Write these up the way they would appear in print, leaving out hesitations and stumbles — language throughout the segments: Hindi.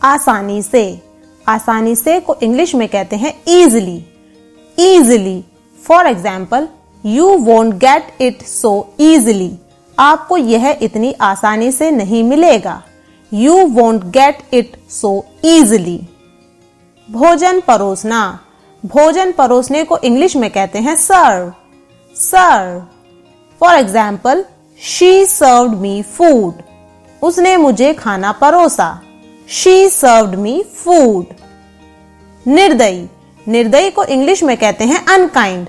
आसानी से। आसानी से को इंग्लिश में कहते हैं easily। easily, for example, you won't get it so easily। आपको यह इतनी आसानी से नहीं मिलेगा। You won't get it so easily। भोजन परोसना। भोजन परोसने को इंग्लिश में कहते हैं serve। serve, for example, she served me food। उसने मुझे खाना परोसा। She served me food। निर्दयी। निर्दयी को इंग्लिश में कहते हैं unkind।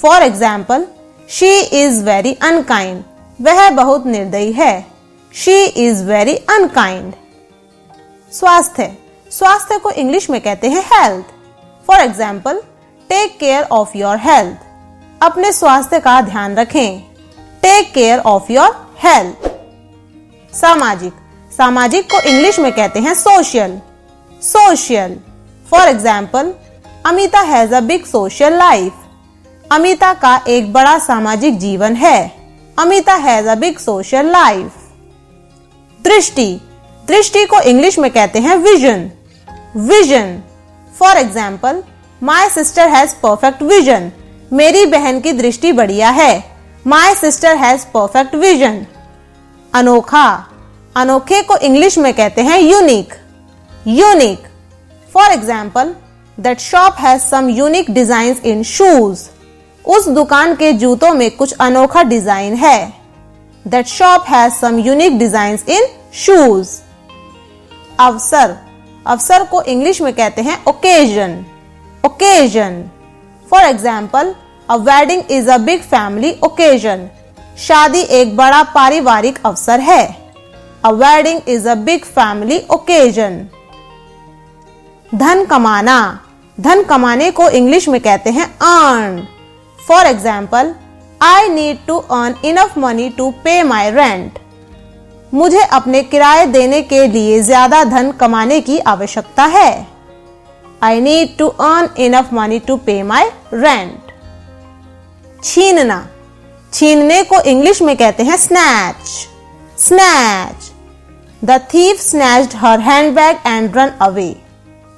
For example, she is very unkind। वह बहुत निर्दयी है। She is very unkind। स्वास्थ्य। स्वास्थ्य को इंग्लिश में कहते हैं health। For example, take care of your health. अपने स्वास्थ्य का ध्यान रखें। Take care of your health. सामाजिक। सामाजिक को इंग्लिश में कहते हैं social. Social, for example, Amita has a big social life. Amita का एक बड़ा सामाजिक जीवन है। Amita has a big social life. दृष्टि। दृष्टि को इंग्लिश में कहते हैं vision. Vision, for example, my sister has perfect vision. मेरी बहन की दृष्टि बढ़िया है। My sister has perfect vision. अनोखा। अनोखे को इंग्लिश में कहते हैं unique. Unique, for example, that shop has some unique designs in shoes. उस दुकान के जूतों में कुछ अनोखा डिजाइन है। That shop has some unique designs in shoes. अवसर। अवसर को इंग्लिश में कहते हैं occasion. Occasion, for example, a wedding is a big family occasion. शादी एक बड़ा पारिवारिक अवसर है। A wedding is a big family occasion. धन कमाना। धन कमाने को इंग्लिश में कहते हैं earn. For example, I need to earn enough money to pay my rent. मुझे अपने किराए देने के लिए ज्यादा धन कमाने की आवश्यकता है। I need to earn enough money to pay my rent. छीनना। छीनने को इंग्लिश में कहते हैं snatch. Snatch, the thief snatched her handbag and run away.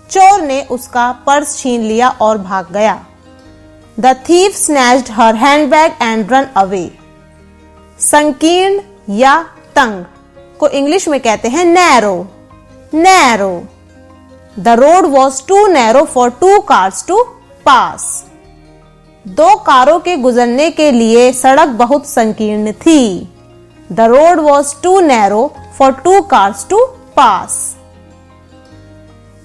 चोर ने उसका पर्स छीन लिया और भाग गया। The thief snatched her handbag and run away. संकीर्ण या तंग को इंग्लिश में कहते हैं narrow. Narrow, the road was too narrow for two cars to pass. दो कारों के गुजरने के लिए सड़क बहुत संकीर्ण थी। The road was too narrow for two cars to pass.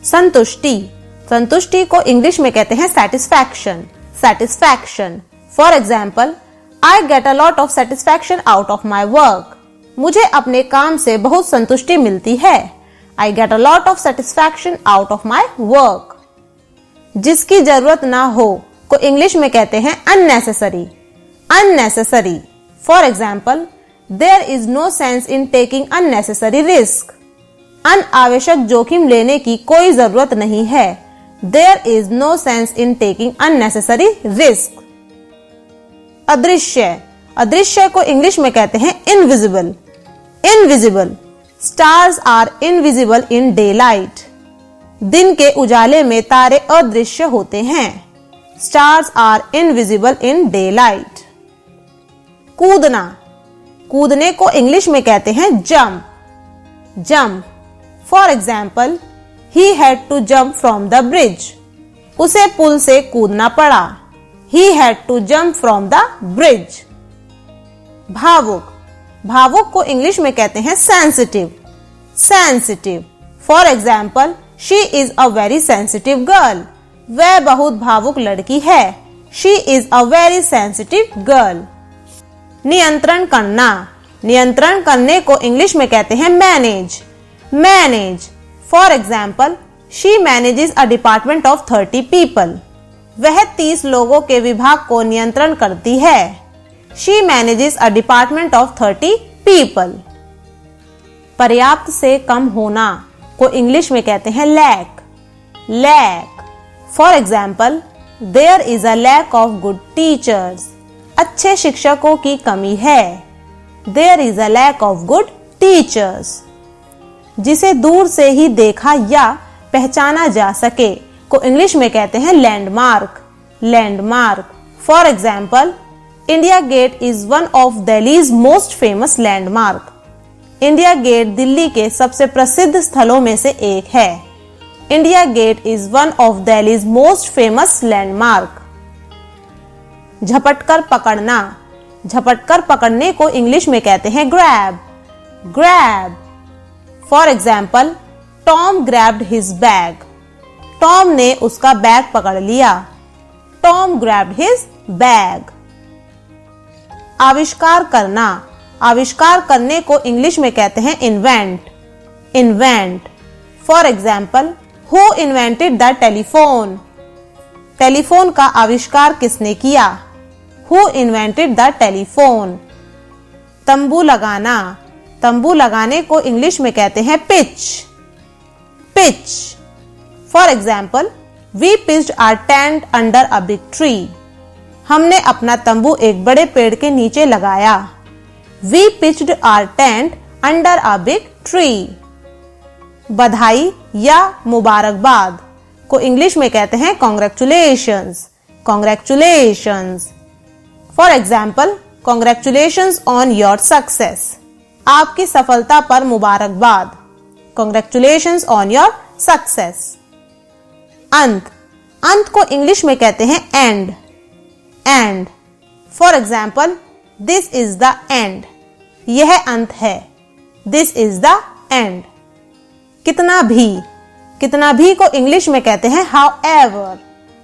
संतुष्टि। संतुष्टि को इंग्लिश में कहते हैं satisfaction. Satisfaction, for example, I get a lot of satisfaction out of my work. मुझे अपने काम से बहुत संतुष्टि मिलती है। I get a lot of satisfaction out of my work. जिसकी जरूरत ना हो को इंग्लिश में कहते हैं unnecessary. Unnecessary, for example, there is no sense in taking unnecessary risk. अनावश्यक जोखिम लेने की कोई जरूरत नहीं है। There is no sense in taking unnecessary risk. अदृश्य। अदृश्य को इंग्लिश में कहते हैं invisible. Invisible, stars are invisible in daylight. दिन के उजाले में तारे अदृश्य होते हैं। Stars are invisible in daylight. कूदना। कूदने को इंग्लिश में कहते हैं jump. Jump, for example, he had to jump from the bridge. उसे पुल से कूदना पड़ा। He had to jump from the bridge. भावुक। भावुक को इंग्लिश में कहते हैं sensitive. Sensitive, for example, she is a very sensitive girl. वह बहुत भावुक लड़की है। She is a very sensitive girl. नियंत्रण करना। नियंत्रण करने को इंग्लिश में कहते हैं manage. Manage, for example, she manages a department of 30 people. वह 30 लोगों के विभाग को नियंत्रण करती है। She manages a department of 30 people. पर्याप्त से कम होना को इंग्लिश में कहते हैं lack. Lack, for example, there is a lack of good teachers. अच्छे शिक्षकों की कमी है। There is a lack of good teachers. जिसे दूर से ही देखा या पहचाना जा सके को इंग्लिश में कहते हैं landmark. Landmark. For example, India Gate is one of Delhi's most famous landmark. India Gate Delhi के सबसे प्रसिद्ध स्थलों में से एक है। India Gate is one of Delhi's most famous landmark. झपटकर पकड़ना। झपटकर पकड़ने को इंग्लिश में कहते हैं grab. Grab. For example, Tom grabbed his bag. Tom ने उसका बैग पकड़ लिया। Tom grabbed his bag. आविष्कार करना। आविष्कार करने को इंग्लिश में कहते हैं invent. Invent. For example, who invented the telephone. Telephone का आविष्कार किसने किया? Who invented the telephone. तंबू लगाना। तंबू लगाने को इंग्लिश में कहते हैं pitch. Pitch. For example, we pitched our tent under a big tree. हमने अपना तंबू एक बड़े पेड़ के नीचे लगाया। We pitched our tent under a big tree. बधाई या मुबारकबाद को इंग्लिश में कहते हैं congratulations. Congratulations. For example, congratulations on your success. आपकी सफलता पर मुबारकबाद। Congratulations on your success. अंत। अंत को इंग्लिश में कहते हैं and. And. For example, this is the end. यह अंत है। This is the end. कितना भी। कितना भी को इंग्लिश में कहते हैं how ever.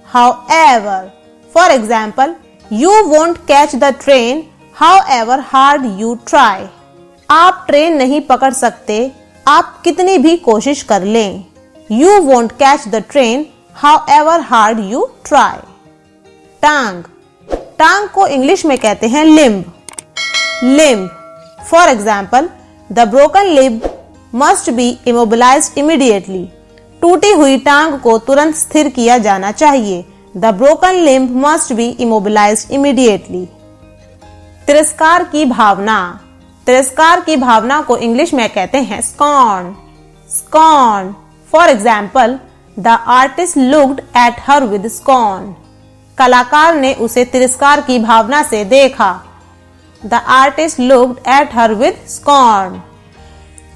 How ever. For example, you won't catch the train however hard you try. आप ट्रेन नहीं पकड़ सकते, आप कितनी भी कोशिश कर लें। You won't catch the train however hard you try. टांग। टांग को इंग्लिश में कहते हैं limb. Limb. For example, the broken limb must be immobilised immediately. टूटी हुई टांग को तुरंत स्थिर किया जाना चाहिए। The broken limb must be immobilised immediately. तिरस्कार की भावना। तिरस्कार की भावना को इंग्लिश में कहते हैं scorn. Scorn. For example, the artist looked at her with scorn. कलाकार ने उसे तिरस्कार की भावना से देखा। The artist looked at her with scorn.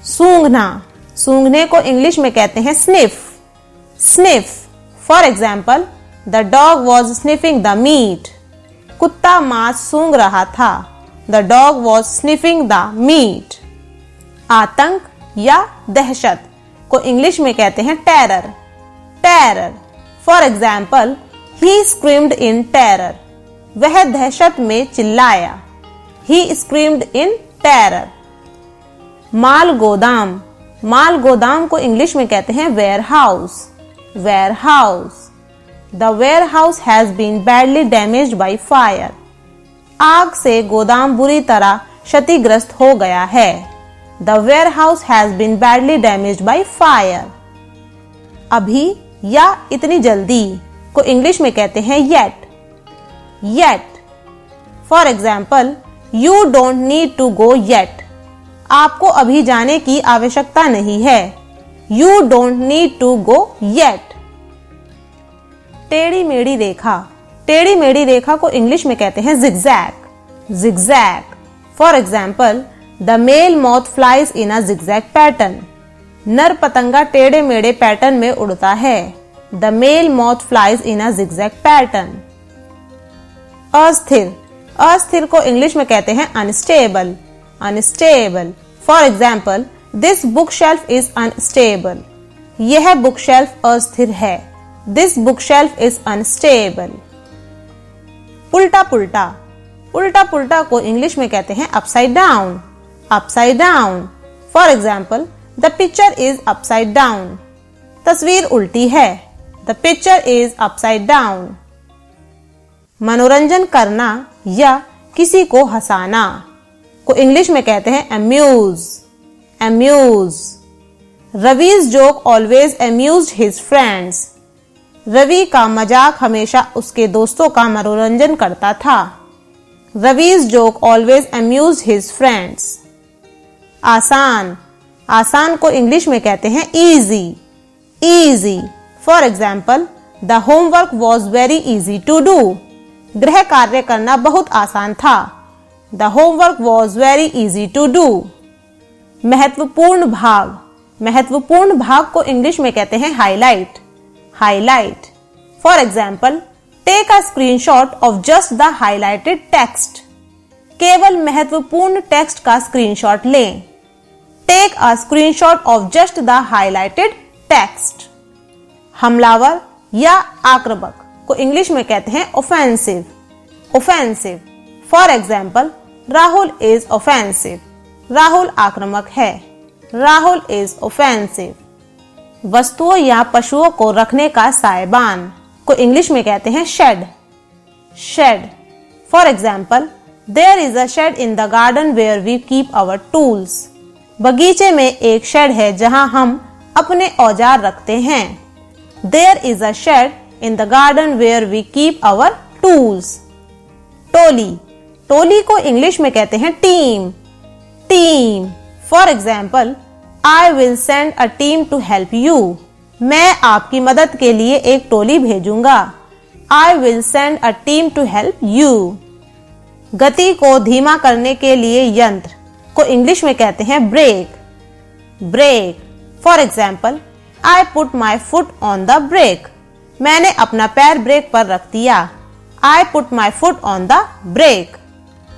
सूंघना। सूंघने को इंग्लिश में कहते हैं sniff. Sniff. For example, the dog was sniffing the meat. कुत्ता मांस सूंघ रहा था। The dog was sniffing the meat. आतंक या दहशत को इंग्लिश में कहते हैं terror. Terror. For example, he screamed in terror. वह दहशत में चिल्लाया। ही स्क्रीम्ड इन टेरर। माल गोदाम। माल गोदाम को इंग्लिश में कहते हैं warehouse. Warehouse. The warehouse has been badly damaged by fire. आग से गोदाम बुरी तरह क्षतिग्रस्त हो गया है। The warehouse has been badly damaged by fire. अभी या इतनी जल्दी को इंग्लिश में कहते हैं yet. Yet. For example, you don't need to go yet. आपको अभी जाने की आवश्यकता नहीं है। You don't need to go yet. टेढ़ी मेढ़ी रेखा। टेढ़ी मेढ़ी रेखा को इंग्लिश में कहते हैं zigzag. Zigzag. For example, the male moth flies in a zigzag pattern. नर पतंगा टेढ़े मेढ़े पैटर्न में उड़ता है। The male moth flies in a zigzag pattern. अस्थिर। अस्थिर को इंग्लिश में कहते हैं unstable. Unstable. For example, this bookshelf is unstable. यह बुक शेल्फ अस्थिर है। This bookshelf is unstable. उल्टा पुल्टा। उल्टा पुल्टा को इंग्लिश में कहते हैं upside down. Upside down. For example, the picture is upside down. तस्वीर उल्टी है। The picture is upside down. मनोरंजन करना या किसी को हंसाना को इंग्लिश में कहते हैं amuse. Amuse. Ravi's joke always amused his friends. Ravi का मजाक हमेशा उसके दोस्तों का मनोरंजन करता था। Ravi's joke always amused his friends. आसान। आसान को इंग्लिश में कहते हैं easy. Easy. For example, the homework was very easy to do. गृह कार्य करना बहुत आसान था। The homework was very easy to do. महत्वपूर्ण भाग। महत्वपूर्ण भाग को इंग्लिश में कहते हैं highlight. Highlight. For example, take a screenshot of just the highlighted text. केवल महत्वपूर्ण टेक्स्ट का स्क्रीनशॉट लें। Take a screenshot of just the highlighted text. हमलावर या आक्रामक को इंग्लिश में कहते हैं offensive. Offensive. For example, Rahul is offensive. Rahul आक्रामक है। Rahul is offensive. वस्तुओं या पशुओं को रखने का साइबान को इंग्लिश में कहते हैं shed. Shed. For example, there is a shed in the garden where we keep our tools. बगीचे में एक शेड है जहां हम अपने औजार रखते हैं। There is a shed in the garden where we keep our tools. टोली। टोली को इंग्लिश में कहते हैं team. Team. For example, I will send a team to help you. मैं आपकी मदद के लिए एक टोली भेजूंगा। I will send a team to help you. गति को धीमा करने के लिए यंत्र को इंग्लिश में कहते हैं brake. Brake. For example, I put my foot on the brake. मैंने अपना पैर ब्रेक पर रख दिया। I put my foot on the brake.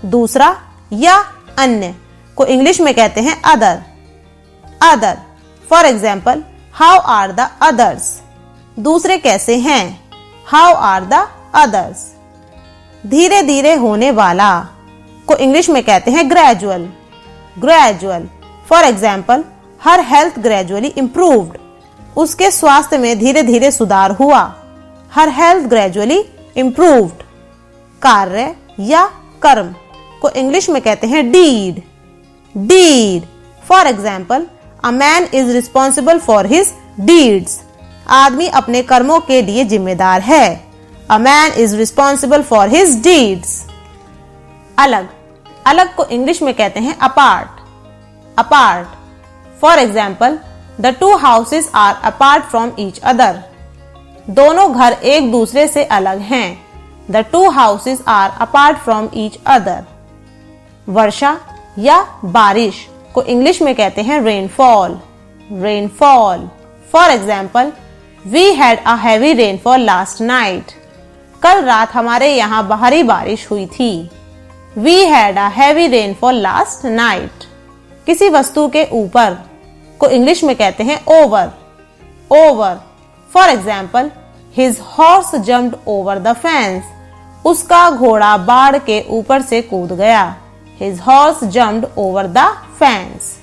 दूसरा या अन्य को इंग्लिश में कहते हैं other. Other. For example, how are the others. दूसरे कैसे हैं। How are the others. धीरे धीरे होने वाला को इंग्लिश में कहते हैं gradual. Gradual. For example, her health gradually improved. उसके स्वास्थ्य में धीरे धीरे सुधार हुआ। Her health gradually improved. कार्य या कर्म को इंग्लिश में कहते हैं deed. Deed. For example, a man is responsible for his deeds. आदमी अपने कर्मों के लिए जिम्मेदार है। A man is responsible for his deeds. अलग। अलग को इंग्लिश में कहते हैं apart. Apart. For example, the two houses are apart from each other. दोनों घर एक दूसरे से अलग हैं। The two houses are apart from each other. वर्षा या बारिश को इंग्लिश में कहते हैं rainfall. Rainfall. For example, we had a heavy rainfall last night. कल रात हमारे यहाँ भारी बारिश हुई थी। We had a heavy rainfall last night. किसी वस्तु के ऊपर को इंग्लिश में कहते हैं over. Over. For example, his horse jumped over the fence. उसका घोड़ा बाड़ के ऊपर से कूद गया। His horse jumped over the fence.